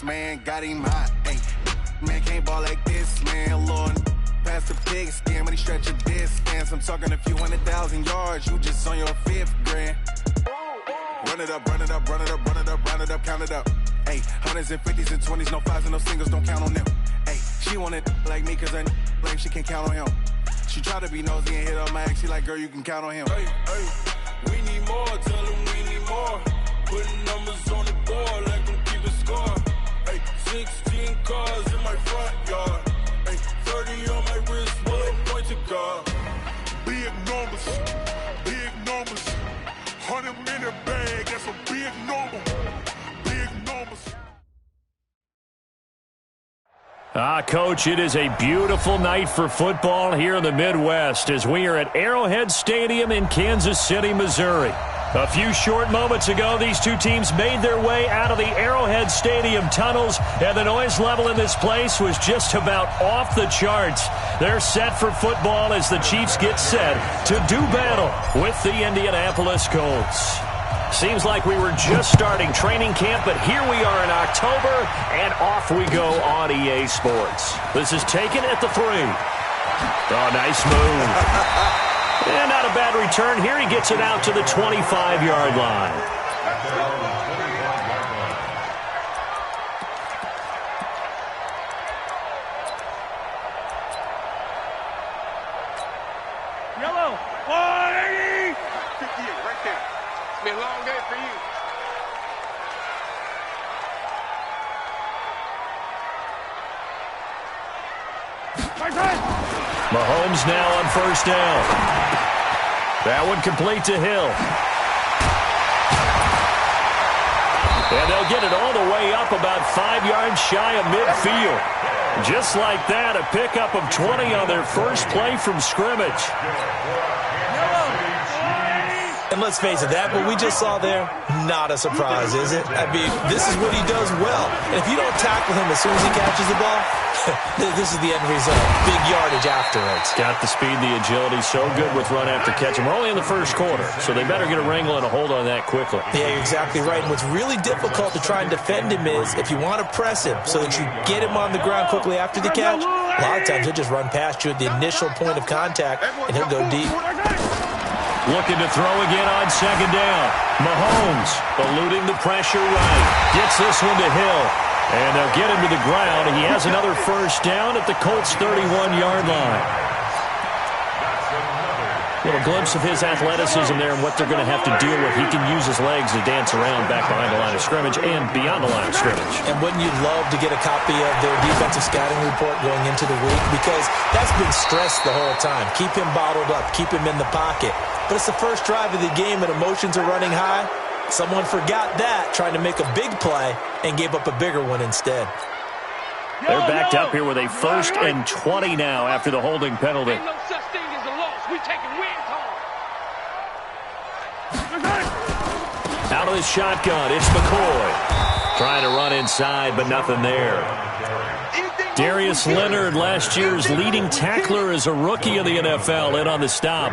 Man, got him hot, ayy. Man, can't ball like this, man, Lord. Past the pig skin when he stretch a distance. I'm talking a few 100,000 yards, you just on your 5th grand. Run it up, run it up, run it up, run it up, run it up, count it up. Ayy, 100s and 50s and 20s, no 5s and no singles, don't count on them. Ayy, she wanted like me cause her lame, she can't count on him. She try to be nosy and hit up my ex, she like, girl, you can count on him. Hey, hey, we need more, tell them we need more. Putting numbers on the board like them keep a score. 16 cars in my front yard. 30 on my wrist, will point to God. Big numbers, 100-minute bag, that's a big number. Big numbers. Coach, it is a beautiful night for football here in the Midwest as we are at Arrowhead Stadium in Kansas City, Missouri. A few short moments ago, these two teams made their way out of the Arrowhead Stadium tunnels, and the noise level in this place was just about off the charts. They're set for football as the Chiefs get set to do battle with the Indianapolis Colts. Seems like we were just starting training camp, but here we are in October, and off we go on EA Sports. This is taken at the 3. Oh, nice move. And not a bad return here. He gets it out to the 25-yard line. Yellow, 180! 58, right there. It's been a long day for you. Mahomes now on first down. That one complete to Hill. And they'll get it all the way up about 5 yards shy of midfield. Just like that, a pickup of 20 on their first play from scrimmage. And let's face it, that what we just saw there, not a surprise, is it? I mean, this is what he does well. And if you don't tackle him as soon as he catches the ball, this is the end result. Big yardage afterwards. Got the speed, the agility, so good with run after catch. And we're only in the first quarter, so they better get a wrangle and a hold on that quickly. Yeah, you're exactly right. And what's really difficult to try and defend him is if you want to press him so that you get him on the ground quickly after the catch, a lot of times he'll just run past you at the initial point of contact, and he'll go deep. Looking to throw again on second down. Mahomes eluding the pressure right. Gets this one to Hill. And they'll get him to the ground. He has another first down at the Colts' 31-yard line. A little glimpse of his athleticism there and what they're going to have to deal with. He can use his legs to dance around back behind the line of scrimmage and beyond the line of scrimmage. And wouldn't you love to get a copy of their defensive scouting report going into the week? Because that's been stressed the whole time. Keep him bottled up. Keep him in the pocket. But it's the first drive of the game and emotions are running high. Someone forgot that, trying to make a big play, and gave up a bigger one instead. They're backed up here with a 1st and 20 now after the holding penalty. Ain't no such thing as a loss. We taking wins home. Out of the shotgun, it's McCoy. Trying to run inside, but nothing there. Darius Leonard, last year's leading tackler as a rookie in the NFL, in on the stop.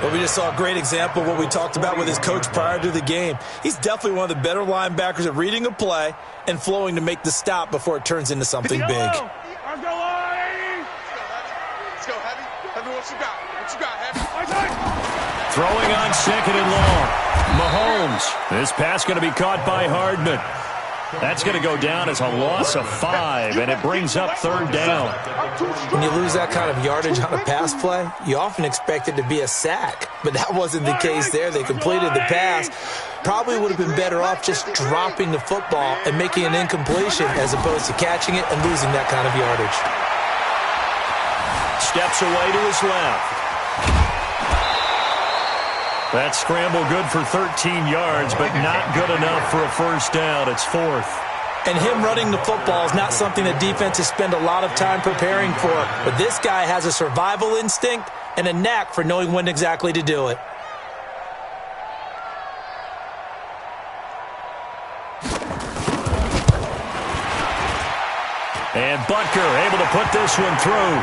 Well, we just saw a great example of what we talked about with his coach prior to the game. He's definitely one of the better linebackers at reading a play and flowing to make the stop before it turns into something big. Let's go, Heavy. Heavy, what you got? What you got, Heavy? Throwing on second and long. Mahomes. This pass going to be caught by Hardman. That's going to go down as a loss of 5, and it brings up 3rd down. When you lose that kind of yardage on a pass play, you often expect it to be a sack. But that wasn't the case there. They completed the pass. Probably would have been better off just dropping the football and making an incompletion as opposed to catching it and losing that kind of yardage. Steps away to his left. That scramble good for 13 yards, but not good enough for a first down. It's 4th. And him running the football is not something that defenses spend a lot of time preparing for. But this guy has a survival instinct and a knack for knowing when exactly to do it. And Butker able to put this one through.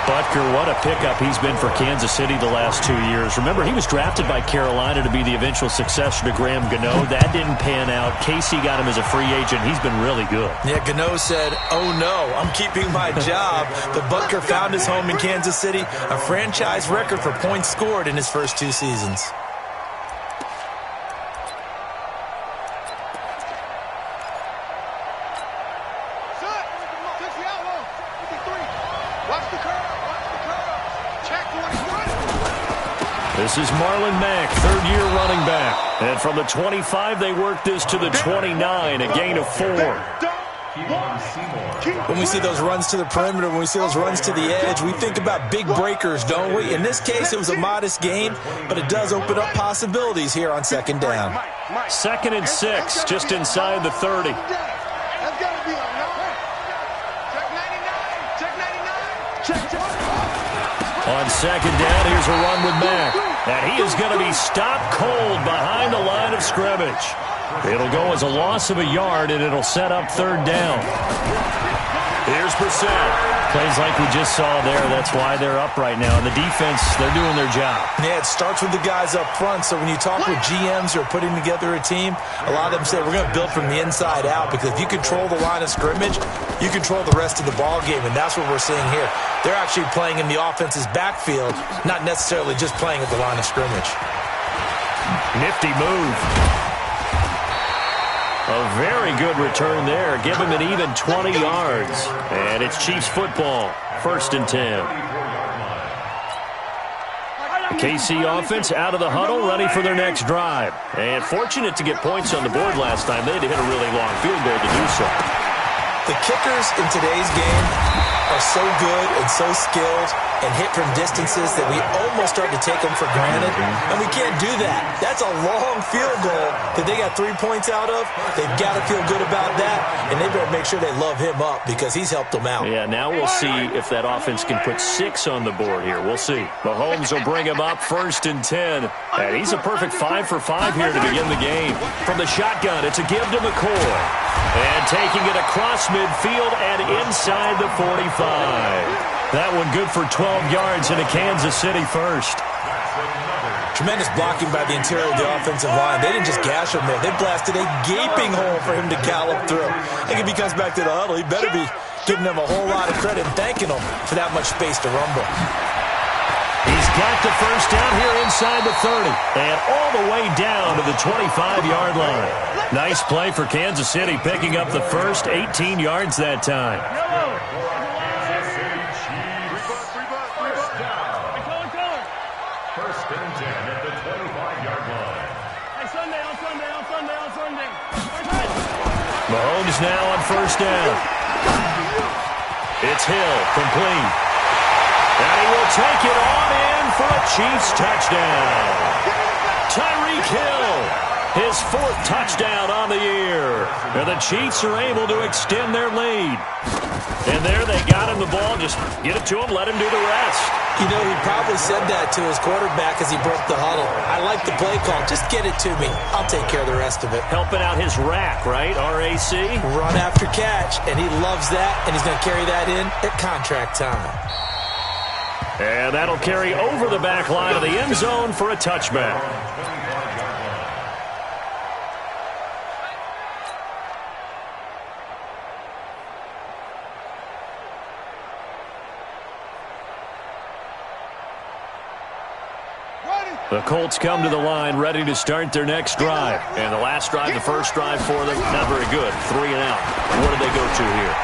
Butker, what a pickup he's been for Kansas City the last 2 years. Remember, he was drafted by Carolina to be the eventual successor to Graham Gano. That didn't pan out. Casey got him as a free agent. He's been really good. Yeah, Gano said, oh no, I'm keeping my job. But Butker found his home in Kansas City, a franchise record for points scored in his first 2 seasons. This is Marlon Mack, third-year running back. And from the 25, they work this to the 29, a gain of 4. When we see those runs to the perimeter, when we see those runs to the edge, we think about big breakers, don't we? In this case, it was a modest gain, but it does open up possibilities here on second down. 2nd and 6, just inside the 30. On second down, here's a run with Mack. And he is going to be stopped cold behind the line of scrimmage. It'll go as a loss of a yard, and it'll set up 3rd down. Here's Brissett. Plays like we just saw there. That's why they're up right now. The defense, they're doing their job. Yeah, it starts with the guys up front. So when you talk with GMs who are putting together a team, a lot of them say we're going to build from the inside out, because if you control the line of scrimmage, you control the rest of the ball game, and that's what we're seeing here. They're actually playing in the offense's backfield, not necessarily just playing at the line of scrimmage. Nifty move. A very good return there. Give him an even 20 yards. And it's Chiefs football. 1st and 10. KC offense out of the huddle, ready for their next drive. And fortunate to get points on the board last time. They had to hit a really long field goal to do so. The kickers in today's game are so good and so skilled and hit from distances that we almost start to take them for granted, and we can't do that. That's a long field goal that they got 3 points out of. They've got to feel good about that, and they better make sure they love him up, because he's helped them out. Yeah, now we'll see if that offense can put 6 on the board here. We'll see. Mahomes will bring him up 1st and 10, and he's a perfect 5 for 5 here to begin the game. From the shotgun, it's a give to McCoy, and taking it across midfield and inside the 45. That one good for 12 yards into Kansas City first. Tremendous blocking by the interior of the offensive line. They didn't just gash him there. They blasted a gaping hole for him to gallop through. I think if he comes back to the huddle, he better be giving them a whole lot of credit and thanking them for that much space to rumble. He's got the first down here inside the 30 and all the way down to the 25-yard line. Nice play for Kansas City, picking up the first 18 yards that time. Mahomes now on 1st down. It's Hill, complete. And he will take it on in for a Chiefs touchdown. Tyreek Hill, his 4th touchdown on the year. And the Chiefs are able to extend their lead. And there they got him the ball. Just get it to him, let him do the rest. You know, he probably said that to his quarterback as he broke the huddle. I like the play call. Just get it to me. I'll take care of the rest of it. Helping out his rack, right? RAC? Run after catch, and he loves that, and he's going to carry that in at contract time. And that'll carry over the back line of the end zone for a touchback. The Colts come to the line ready to start their next drive. And the last drive, the first drive for them, not very good. 3 and out. What did they go to here?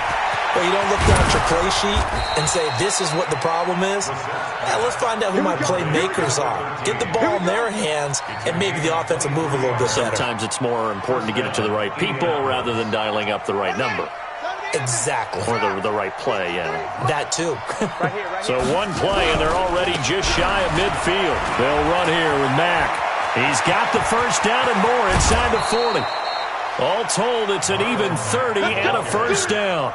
Well, you don't look down at your play sheet and say, this is what the problem is. Now, let's find out who my playmakers are. Get the ball in their hands, and maybe the offense will move a little bit better. Sometimes it's more important to get it to the right people rather than dialing up the right number. Exactly. Or the right play, yeah. That too. So one play, and they're already just shy of midfield. They'll run here with Mack. He's got the first down and more inside the 40. All told, it's an even 30 and a first down.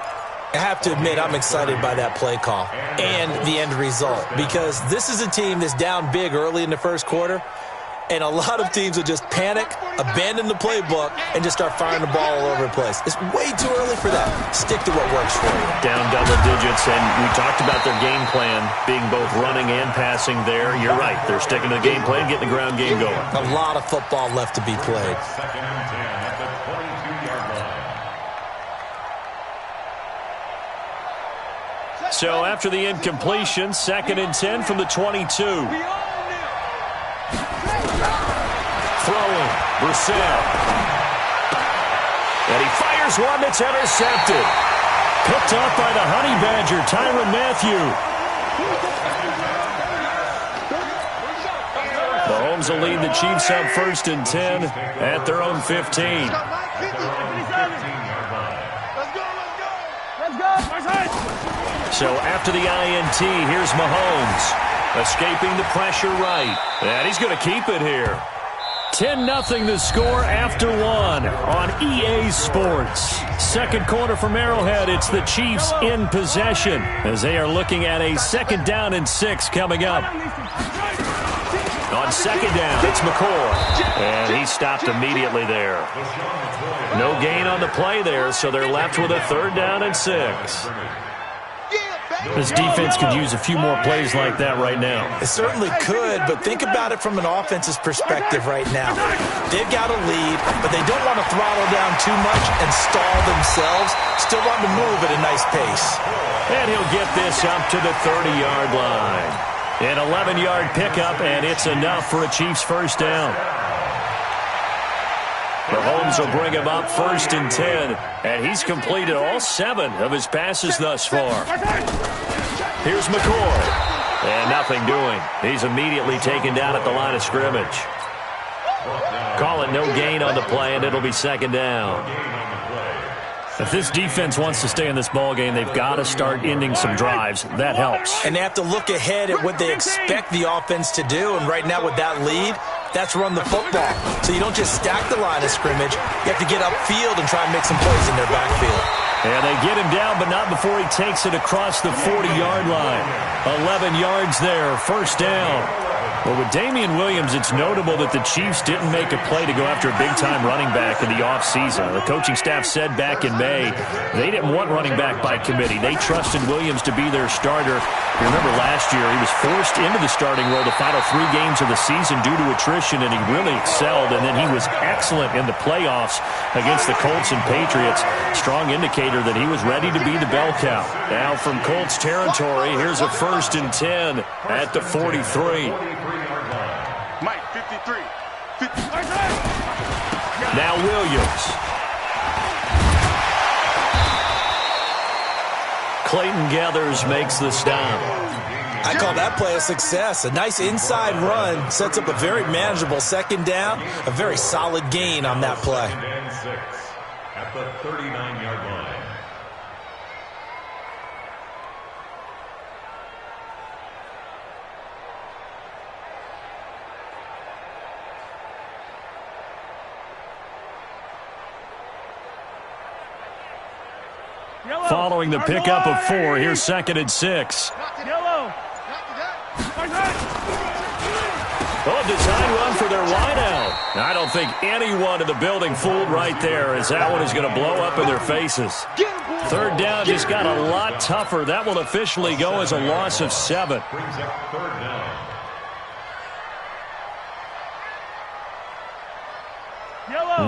I have to admit, I'm excited by that play call and the end result, because this is a team that's down big early in the first quarter. And a lot of teams will just panic, abandon the playbook, and just start firing the ball all over the place. It's way too early for that. Stick to what works for you. Down double digits, and we talked about their game plan being both running and passing there. You're right. They're sticking to the game plan, getting the ground game going. A lot of football left to be played. Second and 10 at the 22-yard line. So after the incompletion, 2nd and 10 from the 22. Throwing, Brissett. And he fires one that's intercepted. Picked off by the Honey Badger, Tyrann Mathieu. Mahomes will lead the Chiefs up 1st and 10 at their own 15. So after the INT, here's Mahomes. Escaping the pressure right. And he's going to keep it here. 10-0 the score after 1 on EA Sports. Second quarter from Arrowhead. It's the Chiefs in possession as they are looking at a 2nd down and 6 coming up. On 2nd down, it's McCoy. And he stopped immediately there. No gain on the play there, so they're left with a 3rd down and 6. This defense could use a few more plays like that right now. It certainly could, but think about it from an offense's perspective right now. They've got a lead, but they don't want to throttle down too much and stall themselves. Still want to move at a nice pace. And he'll get this up to the 30-yard line. An 11-yard pickup, and it's enough for a Chiefs 1st down. Mahomes will bring him up 1st and 10, and he's completed all 7 of his passes thus far. Here's McCoy, and nothing doing. He's immediately taken down at the line of scrimmage. Call it no gain on the play, and it'll be 2nd down. If this defense wants to stay in this ballgame, they've got to start ending some drives. That helps. And they have to look ahead at what they expect the offense to do, and right now with that lead, that's run the football. So you don't just stack the line of scrimmage. You have to get upfield and try and make some plays in their backfield. And they get him down, but not before he takes it across the 40-yard line. 11 yards there, 1st down. Well, with Damian Williams, it's notable that the Chiefs didn't make a play to go after a big-time running back in the offseason. The coaching staff said back in May they didn't want running back by committee. They trusted Williams to be their starter. You remember last year he was forced into the starting role the final 3 games of the season due to attrition, and he really excelled. And then he was excellent in the playoffs against the Colts and Patriots. Strong indicator that he was ready to be the bell cow. Now from Colts territory, here's a 1st and 10 at the 43. Mike, 53. Now Williams. Clayton Gathers makes the stop. I call that play a success. A nice inside run sets up a very manageable 2nd down. A very solid gain on that play. 2nd and 6 at the 39-yard line. Following the pickup of 4, here's 2nd and 6. Oh, design run for their wideout. I don't think anyone in the building fooled right there, as that one is going to blow up in their faces. 3rd down just got a lot tougher. That will officially go as a loss of 7. Brings up 3rd down.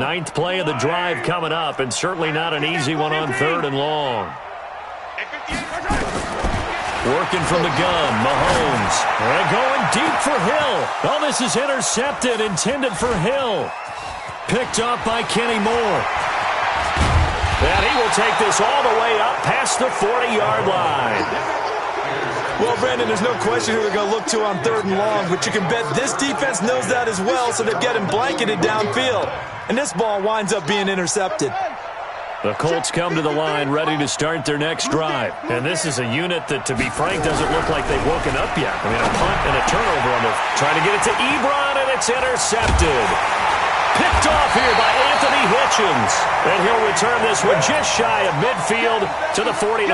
Ninth play of the drive coming up, and certainly not an easy one on 3rd and long. Working from the gun, Mahomes. And going deep for Hill. Oh, this is intercepted, intended for Hill. Picked up by Kenny Moore. And he will take this all the way up past the 40-yard line. Well, Brandon, there's no question who they're going to look to on 3rd and long, but you can bet this defense knows that as well, so they're getting blanketed downfield. And this ball winds up being intercepted. The Colts come to the line ready to start their next drive. And this is a unit that, to be frank, doesn't look like they've woken up yet. I mean, a punt and a turnover on the trying to get it to Ebron, and it's intercepted. Picked off here by Anthony Hitchens. And he'll return this one just shy of midfield to the 49.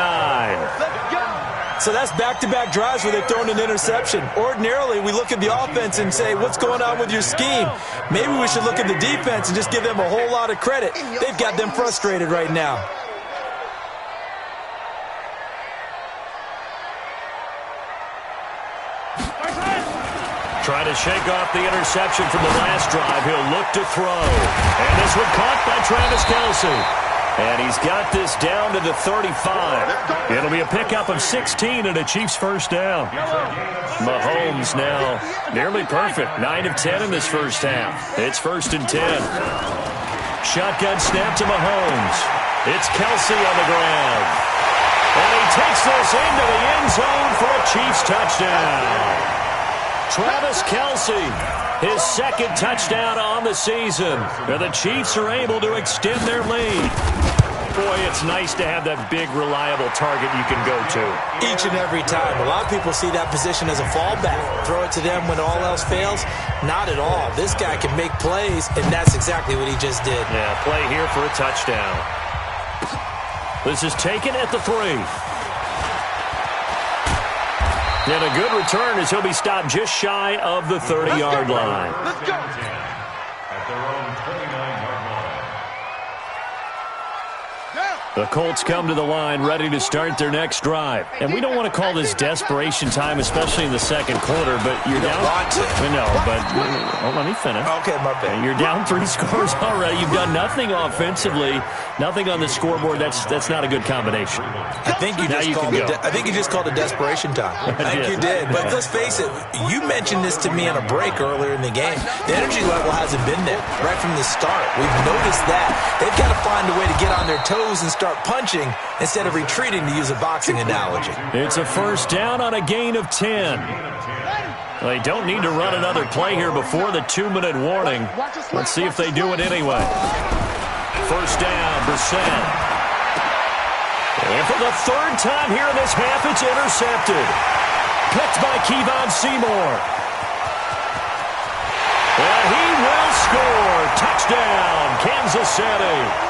So that's back-to-back drives where they've thrown an interception. Ordinarily, we look at the offense and say, what's going on with your scheme? Maybe we should look at the defense and just give them a whole lot of credit. They've got them frustrated right now. Trying to shake off the interception from the last drive. He'll look to throw. And this one caught by Travis Kelce. And he's got this down to the 35. It'll be a pickup of 16 and a Chiefs first down. Mahomes now nearly perfect. 9 of 10 in this first half. It's 1st and 10. Shotgun snap to Mahomes. It's Kelce on the ground. And he takes this into the end zone for a Chiefs touchdown. Travis Kelce, his second touchdown on the season. And the Chiefs are able to extend their lead. Boy, it's nice to have that big, reliable target you can go to. Each and every time. A lot of people see that position as a fallback. Throw it to them when all else fails. Not at all. This guy can make plays, and that's exactly what he just did. Yeah, play here for a touchdown. This is taken at the 3. And a good return as he'll be stopped just shy of the 30-yard line. Let's go. At their own 29-yard line. The Colts come to the line ready to start their next drive. And we don't want to call this desperation time, especially in the second quarter, but you're down. No, but let me finish. Okay, my bad. You're down 3 scores already. You've done nothing offensively, nothing on the scoreboard. That's not a good combination. I think you just called it desperation time. I think you did. But let's face it, you mentioned this to me on a break earlier in the game. The energy level hasn't been there right from the start. We've noticed that. They've got to find a way to get on their toes and start punching instead of retreating, to use a boxing analogy. It's a first down on a gain of 10. They don't need to run another play here before the 2-minute warning. Let's see if they do it anyway. First down, Brissett. And for the 3rd time here in this half, it's intercepted. Picked by Kevon Seymour. And he will score. Touchdown, Kansas City.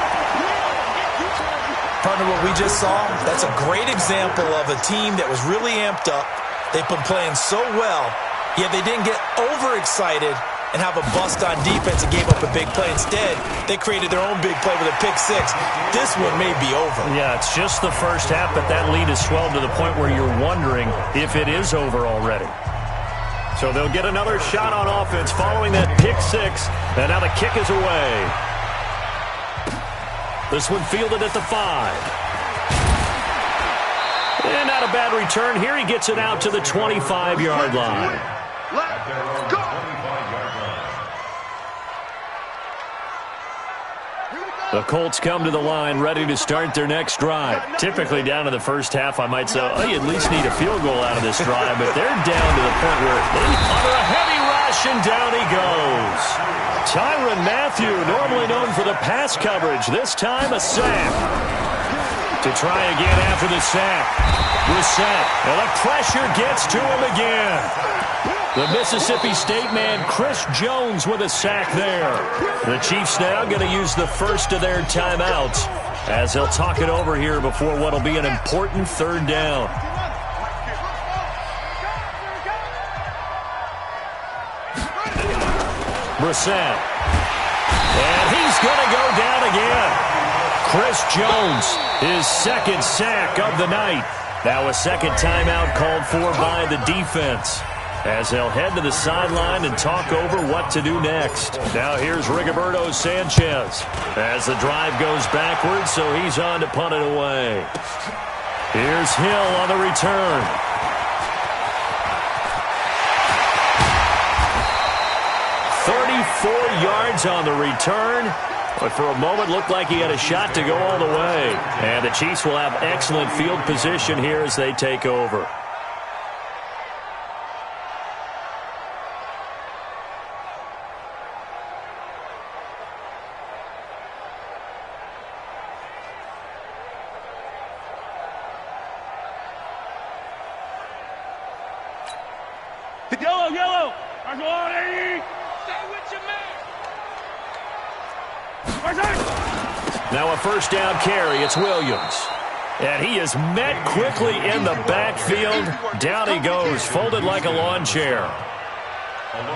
Partner, what we just saw, that's a great example of a team that was really amped up. They've been playing so well, yet they didn't get overexcited and have a bust on defense and gave up a big play. Instead, they created their own big play with a pick 6. This one may be over. Yeah, it's just the first half, but that lead has swelled to the point where you're wondering if it is over already. So they'll get another shot on offense following that pick 6, and now the kick is away. This one fielded at the 5. And not a bad return here. He gets it out to the 25-yard line. Let's go. The Colts come to the line ready to start their next drive. Typically down to the first half, I might say, oh, you at least need a field goal out of this drive, but they're down to the point where under a heavy rush, and down he goes. Tyrann Mathieu, normally known for the pass coverage, this time a sack. To try again after the sack. Brissett, and the pressure gets to him again. The Mississippi State man, Chris Jones, with a sack there. The Chiefs now going to use the first of their timeouts as they'll talk it over here before what will be an important 3rd down. Brissett. And he's going to go down again. Chris Jones, his 2nd sack of the night. Now a 2nd timeout called for by the defense as they'll head to the sideline and talk over what to do next. Now here's Rigoberto Sanchez as the drive goes backwards, so he's on to punt it away. Here's Hill on the return. Yards on the return, but for a moment looked like he had a shot to go all the way. And the Chiefs will have excellent field position here as they take over. Yellow. There's 180. Stay with your man. Now a first down carry. It's Williams. And he is met quickly in the backfield. Down he goes, folded like a lawn chair.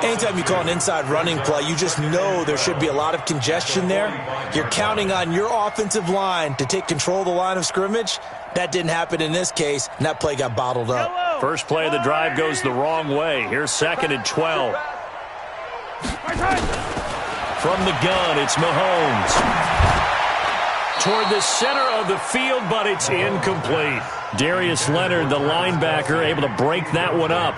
Anytime you call an inside running play, you just know there should be a lot of congestion there. You're counting on your offensive line to take control of the line of scrimmage. That didn't happen in this case, and that play got bottled up. First play of the drive goes the wrong way. Here's 2nd and 12. From the gun, it's Mahomes. Toward the center of the field, but it's incomplete. Darius Leonard, the linebacker, able to break that one up.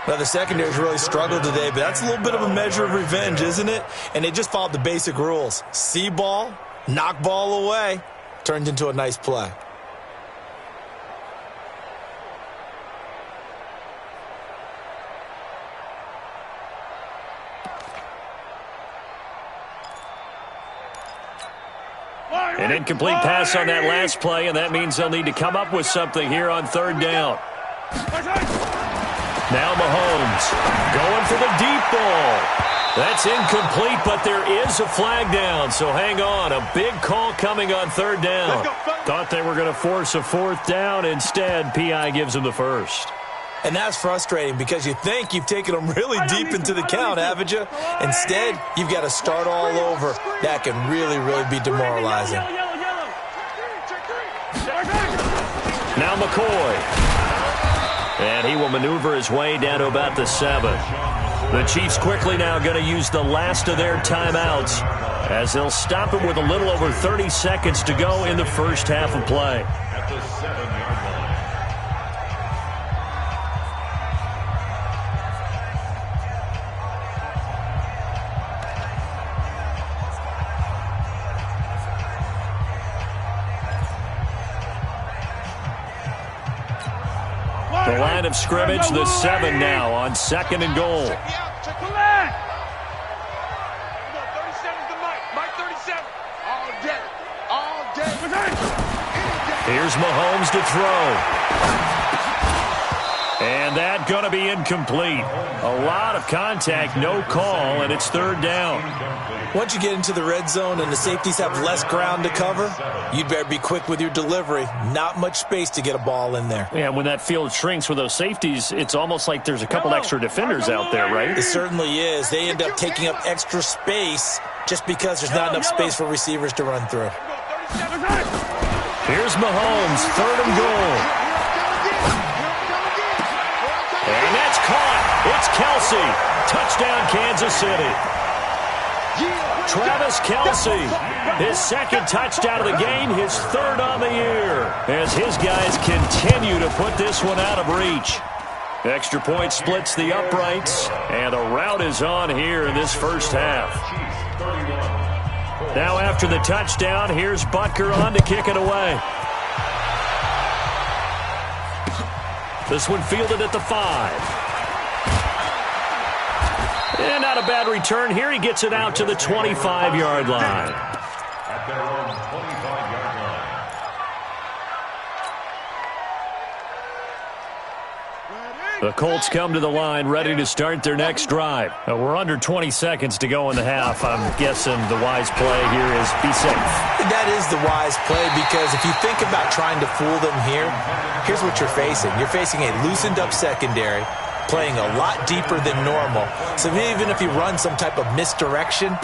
Well, the secondary's really struggled today, but that's a little bit of a measure of revenge, isn't it? And they just followed the basic rules. See ball, knock ball away. Turned into a nice play. An incomplete pass on that last play, and that means they'll need to come up with something here on 3rd down. Now Mahomes going for the deep ball. That's incomplete, but there is a flag down, so hang on. A big call coming on 3rd down. Thought they were going to force a 4th down. Instead, P.I. gives them the first. And that's frustrating because you think you've taken them really deep into the count, haven't you? Instead, you've got to start all over. That can really, really be demoralizing. Now McCoy. And he will maneuver his way down to about the 7. The Chiefs quickly now going to use the last of their timeouts as they'll stop him with a little over 30 seconds to go in the first half of play. At the 7-yard line. The line of scrimmage, the 7 now on 2nd and goal. Check the line. Come on, 37's the Mike. Mike 37. All day. All day. Here's Mahomes to throw. And that going to be incomplete. A lot of contact, no call, and it's 3rd down. Once you get into the red zone and the safeties have less ground to cover, you'd better be quick with your delivery. Not much space to get a ball in there. Yeah, when that field shrinks with those safeties, it's almost like there's a couple extra defenders out there, right? It certainly is. They end up taking up extra space just because there's not enough space for receivers to run through. Here's Mahomes, 3rd and goal. And that's caught. It's Kelsey. Touchdown, Kansas City. Travis Kelsey, his 2nd touchdown of the game, his 3rd on the year, as his guys continue to put this one out of reach. Extra point splits the uprights, and a rout is on here in this first half. Now after the touchdown, here's Butker on to kick it away. This one fielded at the 5. And not a bad return here. He gets it out to the 25-yard line. At their own 25-yard line. The Colts come to the line ready to start their next drive. We're under 20 seconds to go in the half. I'm guessing the wise play here is be safe. That is the wise play because if you think about trying to fool them here, here's what you're facing. You're facing a loosened up secondary, playing a lot deeper than normal. So even if you run some type of misdirection,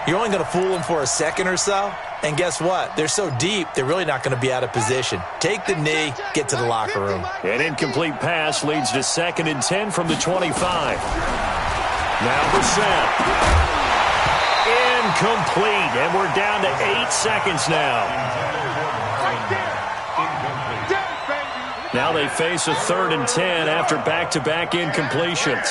you're only going to fool them for a second or so. And guess what? They're so deep, they're really not going to be out of position. Take the knee, get to the locker room. An incomplete pass leads to 2nd and 10 from the 25. Now Brissett. Incomplete, and we're down to 8 seconds now. Now they face a 3rd and 10 after back-to-back incompletions.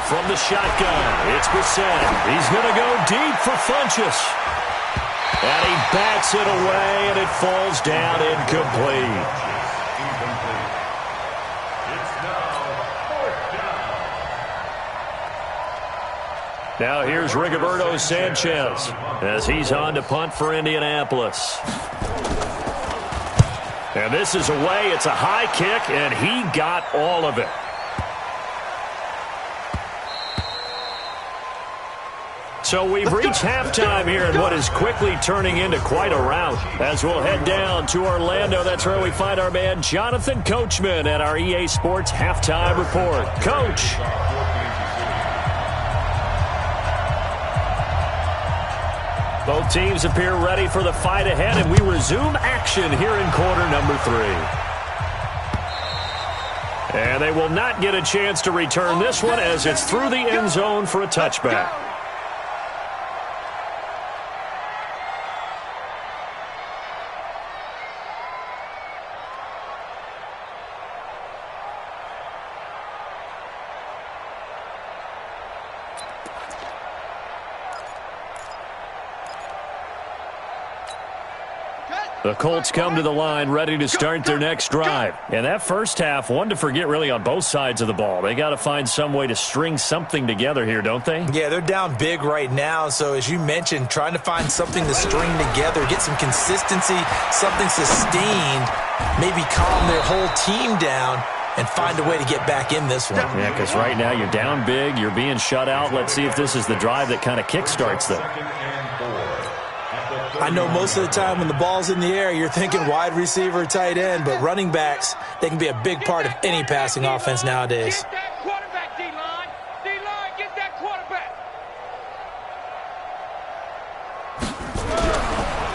From the shotgun, it's Brissett. He's going to go deep for Funchess. And he bats it away, and it falls down incomplete. Now here's Rigoberto Sanchez as he's on to punt for Indianapolis. And this is away. It's a high kick, and he got all of it. So we've reached halftime here in what is quickly turning into quite a rout. As we'll head down to Orlando, that's where we find our man Jonathan Coachman at our EA Sports Halftime Report. Coach. Both teams appear ready for the fight ahead, and we resume action here in quarter number 3. And they will not get a chance to return this one as it's through the end zone for a touchback. The Colts come to the line ready to start their next drive. And that first half, one to forget really on both sides of the ball. They got to find some way to string something together here, don't they? Yeah, they're down big right now. So as you mentioned, trying to find something to string together, get some consistency, something sustained, maybe calm their whole team down and find a way to get back in this one. Yeah, because right now you're down big, you're being shut out. Let's see if this is the drive that kind of kickstarts them. I know most of the time when the ball's in the air, you're thinking wide receiver, tight end, but running backs, they can be a big part of any passing offense nowadays. Get that quarterback, D-line. D-line, get that quarterback.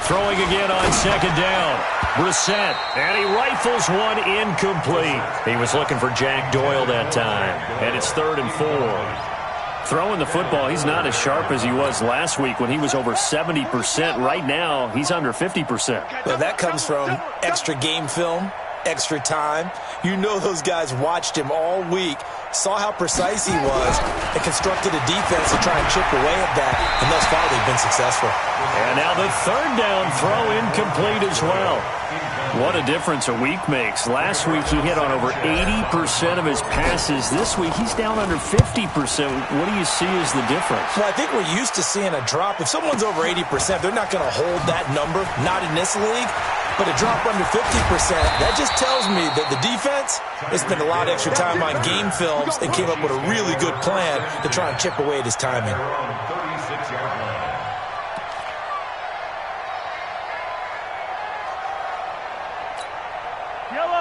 Throwing again on second down. Brissett, and he rifles one incomplete. He was looking for Jack Doyle that time, and it's 3rd and 4. Throwing the football, he's not as sharp as he was last week when he was over 70%. Right now, he's under 50%. Well, that comes from extra game film, extra time. You know those guys watched him all week, saw how precise he was, and constructed a defense to try and chip away at that, and thus far they've been successful. And now the 3rd down throw incomplete as well. What a difference a week makes. Last week he hit on over 80% of his passes. This week he's down under 50%. What do you see as the difference? Well, I think we're used to seeing a drop. If someone's over 80%, they're not going to hold that number, not in this league. But a drop under 50%, that just tells me that the defense has spent a lot of extra time on game films and came up with a really good plan to try and chip away at his timing.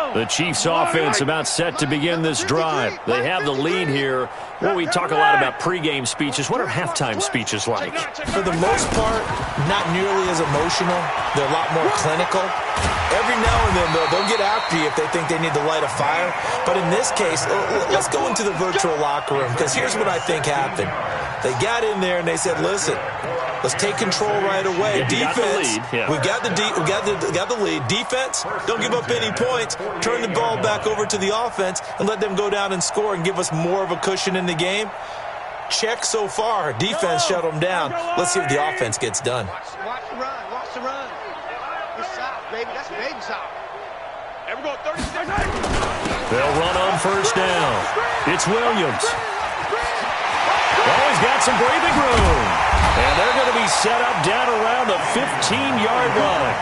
The Chiefs offense about set to begin this drive. They have the lead here. Well, we talk a lot about pregame speeches. What are halftime speeches like? For the most part, not nearly as emotional. They're a lot more clinical. Every now and then, though, they'll get after you if they think they need to light a fire. But in this case, let's go into the virtual locker room, because here's what I think happened. They got in there and they said, listen, let's take control right away. Defense, we got the lead. Defense, don't give up any points. Turn the ball back over to the offense and let them go down and score and give us more of a cushion in the game. Check so far. Defense shut them down. Let's see if the offense gets done. Watch the run. Watch the run. Good shot, baby. That's a baby shot. There we go. 30 seconds. They'll run on first down. It's Williams. Oh, he's got some breathing room. And they're going to be set up down around the 15-yard line.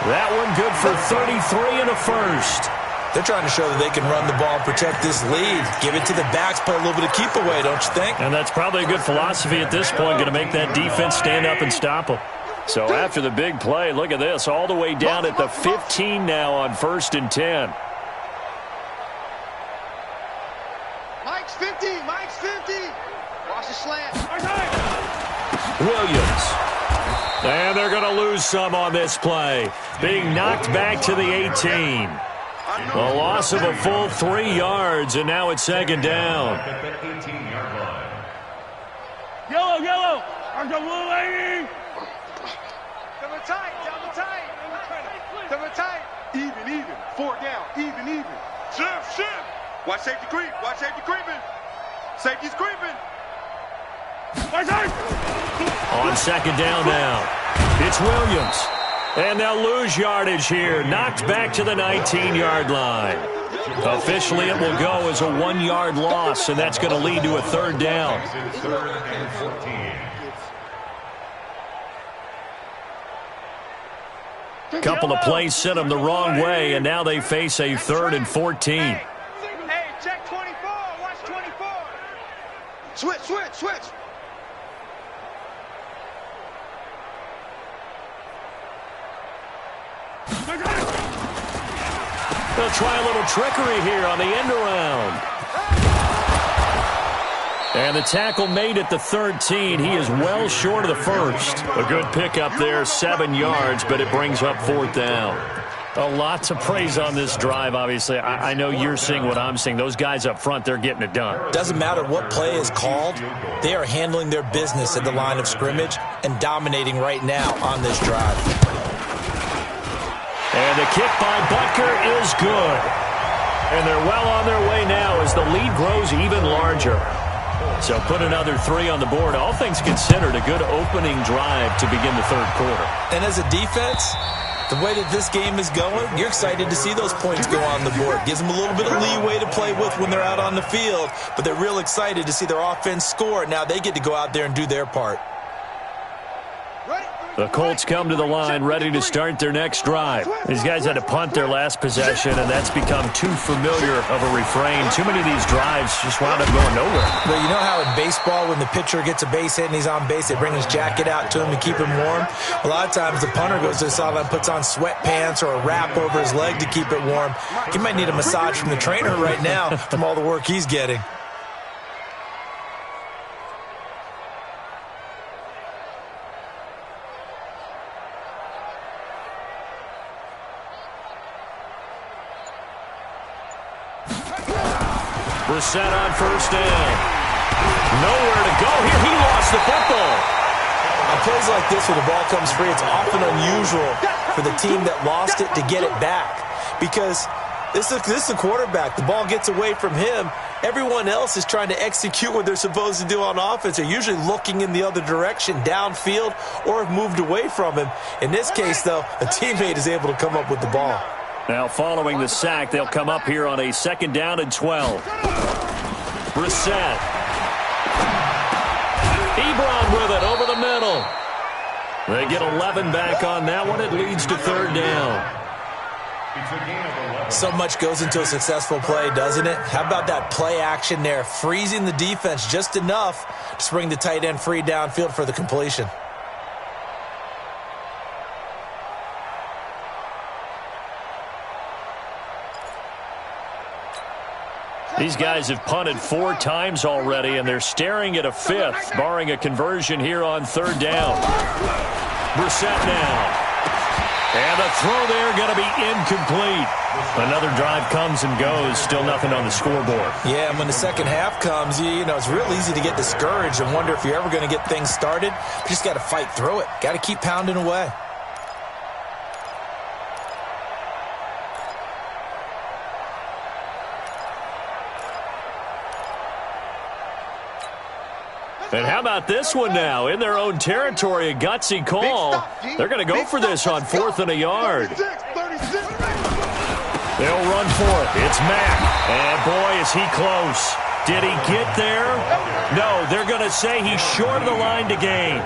That one good for 33 and a first. They're trying to show that they can run the ball and protect this lead. Give it to the backs, play a little bit of keep away, don't you think? And that's probably a good philosophy at this point, going to make that defense stand up and stop them. So after the big play, look at this, all the way down at the 15 now on 1st and 10. Mike's 50. Mike's 50. Watch the slant. Williams. And they're going to lose some on this play. Being knocked back to the 18. A loss of a full 3 yards, and now it's 2nd down. Yellow, yellow. I'm the blue lady. Double tight, double tight. Double tight. Even. 4 down. Even. Shift. Watch safety creep. Watch safety creeping. Safety's creeping. On 2nd down now. It's Williams. And they'll lose yardage here. Knocked back to the 19-yard line. Officially, it will go as a 1-yard loss, and that's going to lead to a 3rd down. Couple of plays sent them the wrong way, and now they face a 3rd and 14. Hey, check 24. Watch 24. Switch. They'll try a little trickery here on the end around. And the tackle made at the 13. He is well short of the first. A good pickup there, 7 yards, but it brings up 4th down. A lot to praise on this drive, obviously. I know you're seeing what I'm seeing. Those guys up front, they're getting it done. Doesn't matter what play is called. They are handling their business at the line of scrimmage and dominating right now on this drive. And the kick by Butker is good. And they're well on their way now as the lead grows even larger. So put another 3 on the board. All things considered, a good opening drive to begin the 3rd quarter. And as a defense, the way that this game is going, you're excited to see those points go on the board. Gives them a little bit of leeway to play with when they're out on the field, but they're real excited to see their offense score. Now they get to go out there and do their part. The Colts come to the line ready to start their next drive. These guys had to punt their last possession, and that's become too familiar of a refrain. Too many of these drives just wound up going nowhere. Well, you know how in baseball when the pitcher gets a base hit and he's on base, they bring his jacket out to him to keep him warm? A lot of times the punter goes to the sideline, puts on sweatpants or a wrap over his leg to keep it warm. He might need a massage from the trainer right now from all the work he's getting. Brissett on 1st down. Nowhere to go here. He lost the football. On plays like this where the ball comes free, it's often unusual for the team that lost it to get it back. Because this is the quarterback. The ball gets away from him. Everyone else is trying to execute what they're supposed to do on offense. They're usually looking in the other direction, downfield, or have moved away from him. In this case, though, a teammate is able to come up with the ball. Now, following the sack, they'll come up here on a 2nd down and 12. Brissett. Ebron with it over the middle. They get 11 back on that one. It leads to 3rd down. So much goes into a successful play, doesn't it? How about that play action there, freezing the defense just enough to bring the tight end free downfield for the completion. These guys have punted 4 times already, and they're staring at a 5th, barring a conversion here on 3rd down. Brissett now. And the throw there going to be incomplete. Another drive comes and goes. Still nothing on the scoreboard. Yeah, and when the second half comes, you know, it's real easy to get discouraged and wonder if you're ever going to get things started. You just got to fight through it. Got to keep pounding away. And how about this one now? In their own territory, a gutsy call. They're going to go for this on 4th and a yard. They'll run for it. It's Mack. And boy, is he close. Did he get there? No, they're going to say he's short of the line to gain.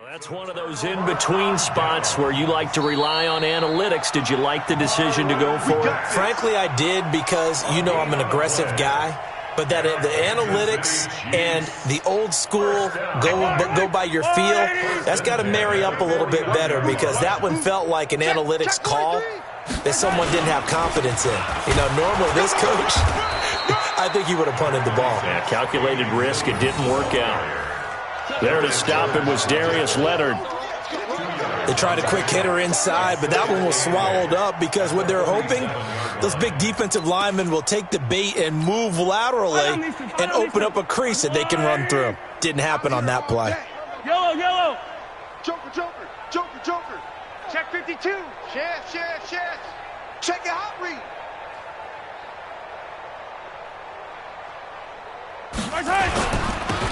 That's one of those in-between spots where you like to rely on analytics. Did you like the decision to go for it? Frankly, I did because, you know, I'm an aggressive guy. But that the analytics and the old school go by your feel, that's got to marry up a little bit better because that one felt like an analytics call that someone didn't have confidence in. You know, normally this coach, I think he would have punted the ball. Yeah, calculated risk. It didn't work out. There to stop it was Darius Leonard. They tried a quick hitter inside, but that one was swallowed up because what they're hoping, those big defensive linemen will take the bait and move laterally and open up a crease that they can run through. Didn't happen on that play. Yellow, yellow. Joker, joker, joker, joker. Check 52. Chance. Check it out, read.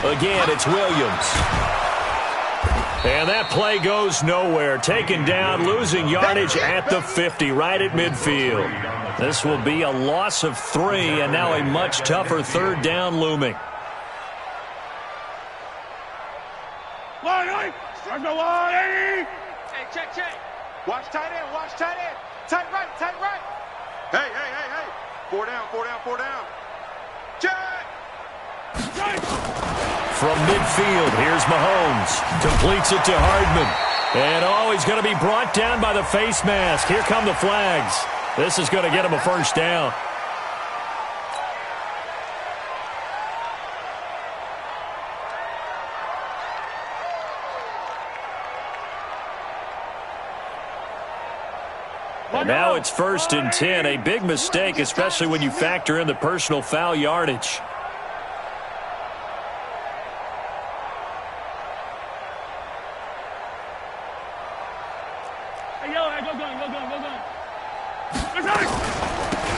Again, it's Williams. And that play goes nowhere. Taken down, losing yardage at the 50, right at midfield. This will be a loss of 3, and now a much tougher 3rd down looming. Line, start the line. Hey, check. Watch tight end. Tight right. Hey. 4 down. Check. from midfield. Here's Mahomes. Completes it to Hardman. And, he's going to be brought down by the face mask. Here come the flags. This is going to get him a first down. And now it's 1st and 10. A big mistake, especially when you factor in the personal foul yardage.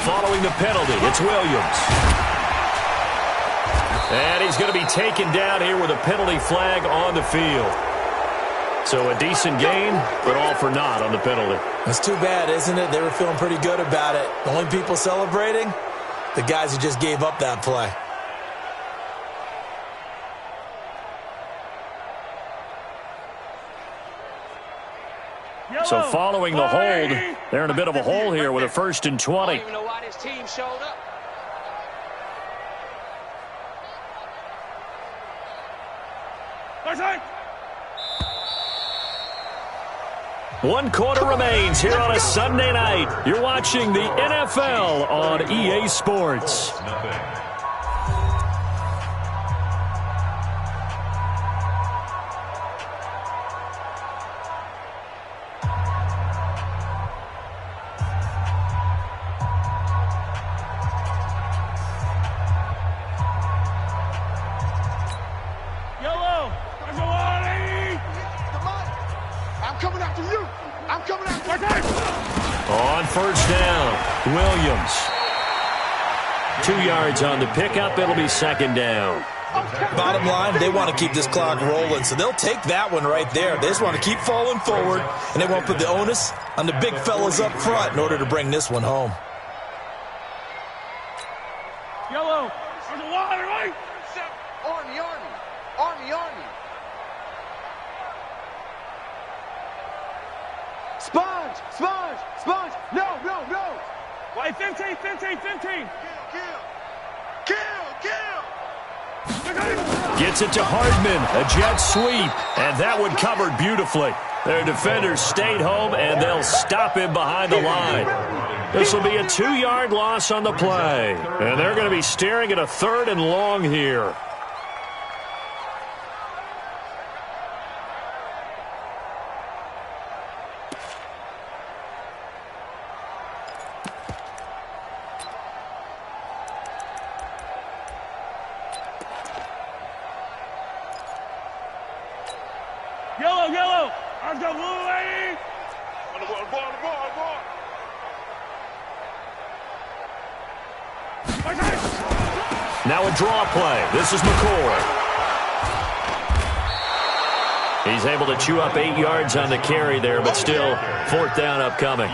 Following the penalty, it's Williams. And he's going to be taken down here with a penalty flag on the field. So a decent gain, but all for naught on the penalty. That's too bad, isn't it? They were feeling pretty good about it. The only people celebrating, the guys who just gave up that play. So following the hold, they're in a bit of a hole here with a 1st and 20. I don't even know why this team showed up. One quarter remains here on a Sunday night. You're watching the NFL on EA Sports. On 1st down, Williams. 2 yards on the pickup. It'll be 2nd down. Bottom line, they want to keep this clock rolling, so they'll take that one right there. They just want to keep falling forward, and they won't put the onus on the big fellas up front in order to bring this one home. Yellow. There's a water, right? Army, Army. Army, Army. Sponge, Sponge, Sponge. No, no, no. Wait, 15, 15, 15. Kill. Gets it to Hardman, a jet sweep, and that one covered beautifully. Their defenders stayed home, and they'll stop him behind the line. This will be a 2-yard loss on the play, and they're going to be staring at a 3rd and long here. Yellow. I've got blue lady. On the ball. Now a draw play. This is McCoy. He's able to chew up 8 yards on the carry there, but still 4th down upcoming.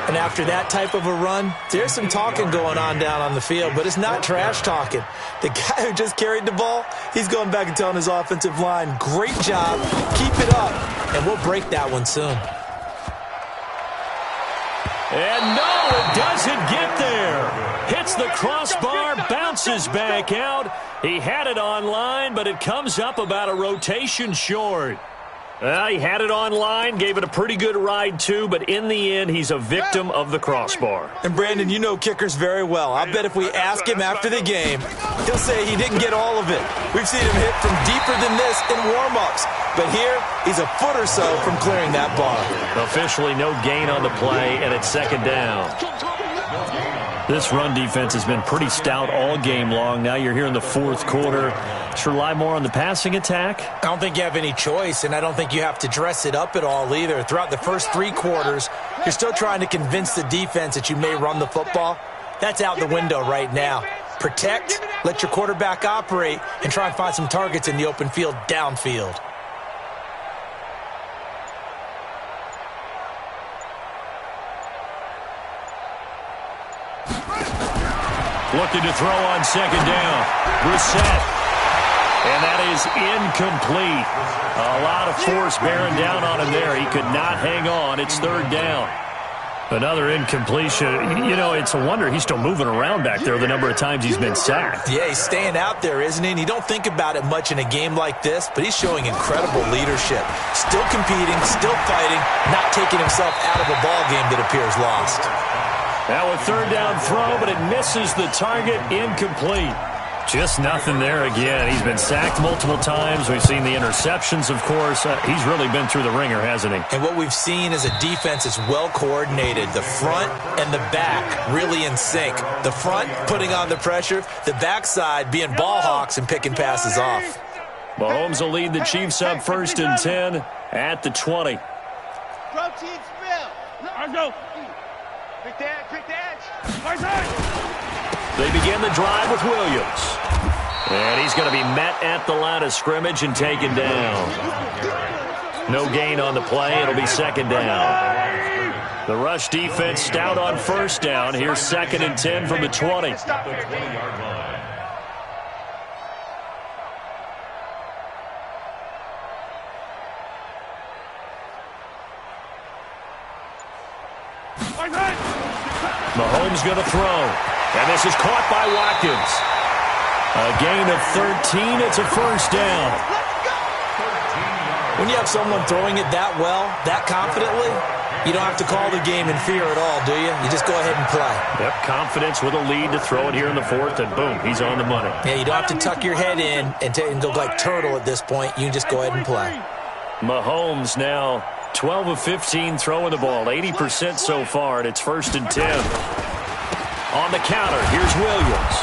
And after that type of a run, there's some talking going on down on the field, but it's not trash talking. The guy who just carried the ball, he's going back and telling his offensive line, great job, keep it up, and we'll break that one soon. And no, it doesn't get there. Hits the crossbar, bounces back out. He had it online, but it comes up about a rotation short. He had it online, gave it a pretty good ride too, but in the end, he's a victim of the crossbar. And Brandon, you know kickers very well. I bet if we ask him after the game, he'll say he didn't get all of it. We've seen him hit from deeper than this in warm-ups, but here, he's a foot or so from clearing that bar. Officially no gain on the play, and it's 2nd down. This run defense has been pretty stout all game long. Now you're here in the 4th quarter. Should rely more on the passing attack? I don't think you have any choice, and I don't think you have to dress it up at all either. Throughout the first 3 quarters, you're still trying to convince the defense that you may run the football. That's out the window right now. Protect, let your quarterback operate, and try and find some targets in the open field downfield. Looking to throw on 2nd down. Brissett. And that is incomplete. A lot of force bearing down on him there. He could not hang on. It's 3rd down. Another incompletion. You know, it's a wonder he's still moving around back there the number of times he's been sacked. Yeah, he's staying out there, isn't he? And you don't think about it much in a game like this, but he's showing incredible leadership. Still competing, still fighting, not taking himself out of a ball game that appears lost. Now a third down throw, but it misses the target, incomplete. Just nothing there again. He's been sacked multiple times. We've seen the interceptions, of course. He's really been through the ringer, hasn't he? And what we've seen is a defense that's well coordinated. The front and the back really in sync. The front putting on the pressure, the backside being ball hawks and picking passes off. Mahomes will lead the Chiefs up 1st and 10 at the 20. Protein spill. I go. Quick the edge. They begin the drive with Williams. And he's going to be met at the line of scrimmage and taken down. No gain on the play. It'll be 2nd down. The rush defense stout on 1st down. Here's 2nd and 10 from the 20. Mahomes going to throw. And this is caught by Watkins. A gain of 13. It's a 1st down. When you have someone throwing it that well, that confidently, you don't have to call the game in fear at all, do you? You just go ahead and play. Yep, confidence with a lead to throw it here in the 4th, and boom, he's on the money. Yeah, you don't have to tuck your head in and go like turtle at this point. You can just go ahead and play. Mahomes now 12 of 15 throwing the ball, 80% so far, and it's 1st and 10. On the counter, here's Williams.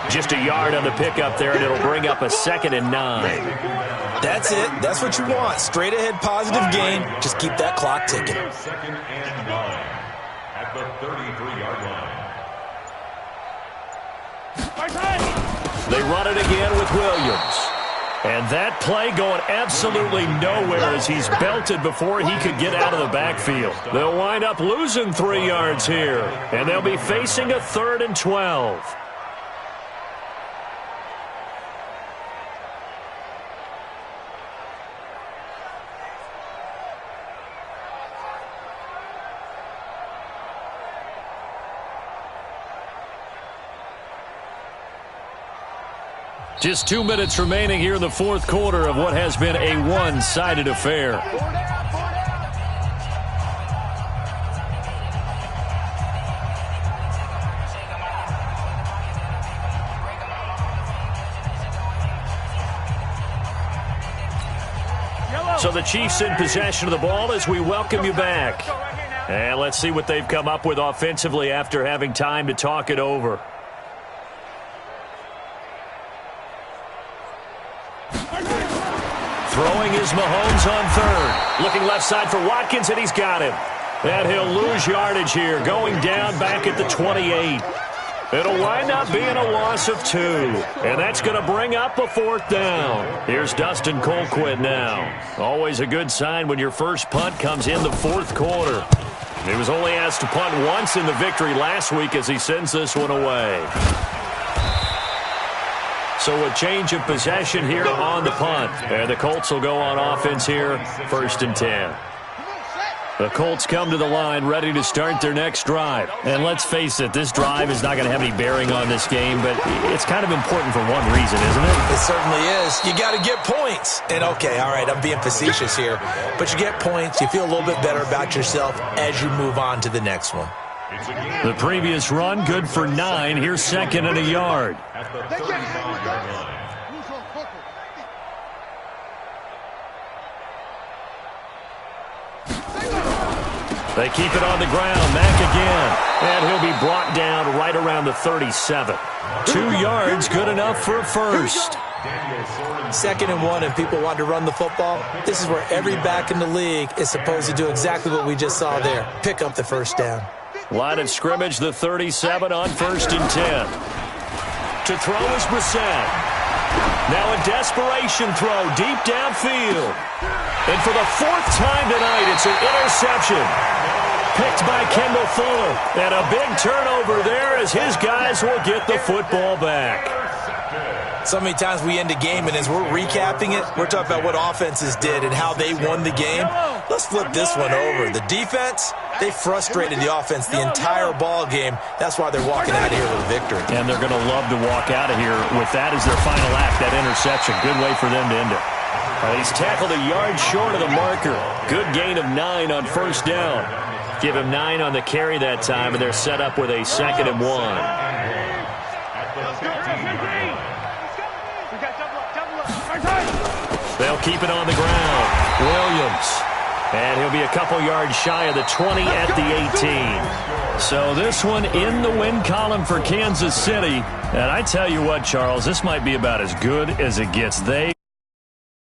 Just a yard on the pickup there, and it'll bring up a 2nd and 9. That's it. That's what you want. Straight ahead positive gain. Just keep that clock ticking. 2nd and 9 at the 33-yard line. They run it again with Williams. And that play going absolutely nowhere as he's belted before he could get out of the backfield. They'll wind up losing 3 yards here, and they'll be facing a 3rd and 12. Just 2 minutes remaining here in the 4th quarter of what has been a one-sided affair. So the Chiefs in possession of the ball as we welcome you back. And let's see what they've come up with offensively after having time to talk it over. Throwing is Mahomes on 3rd. Looking left side for Watkins, and he's got him. And he'll lose yardage here, going down back at the 28. It'll wind up being a loss of 2. And that's going to bring up a 4th down. Here's Dustin Colquitt now. Always a good sign when your first punt comes in the 4th quarter. He was only asked to punt once in the victory last week as he sends this one away. So a change of possession here on the punt. And the Colts will go on offense here, 1st and 10. The Colts come to the line ready to start their next drive. And let's face it, this drive is not going to have any bearing on this game, but it's kind of important for one reason, isn't it? It certainly is. You got to get points. And okay, all right, I'm being facetious here. But you get points, you feel a little bit better about yourself as you move on to the next one. The previous run, good for 9. Here's 2nd and a yard. At the 35-yard line. They keep it on the ground. Mack again. And he'll be brought down right around the 37. 2 yards, good enough for a first. 2nd and 1, and people want to run the football. This is where every back in the league is supposed to do exactly what we just saw there. Pick up the first down. Line of scrimmage, the 37 on 1st and 10. To throw is Brissett. Now a desperation throw deep downfield. And for the 4th time tonight, it's an interception. Picked by Kendall Fuller. And a big turnover there as his guys will get the football back. So many times we end a game, and as we're recapping it, we're talking about what offenses did and how they won the game. Let's flip this one over. The defense, they frustrated the offense the entire ball game. That's why they're walking out of here with a victory. And they're going to love to walk out of here with that as their final act, that interception. Good way for them to end it. He's tackled a yard short of the marker. Good gain of 9 on first down. Give him 9 on the carry that time, and they're set up with a 2nd and 1. They'll keep it on the ground. Williams. And he'll be a couple yards shy of the 20 at the 18. So this one in the win column for Kansas City. And I tell you what, Charles, this might be about as good as it gets.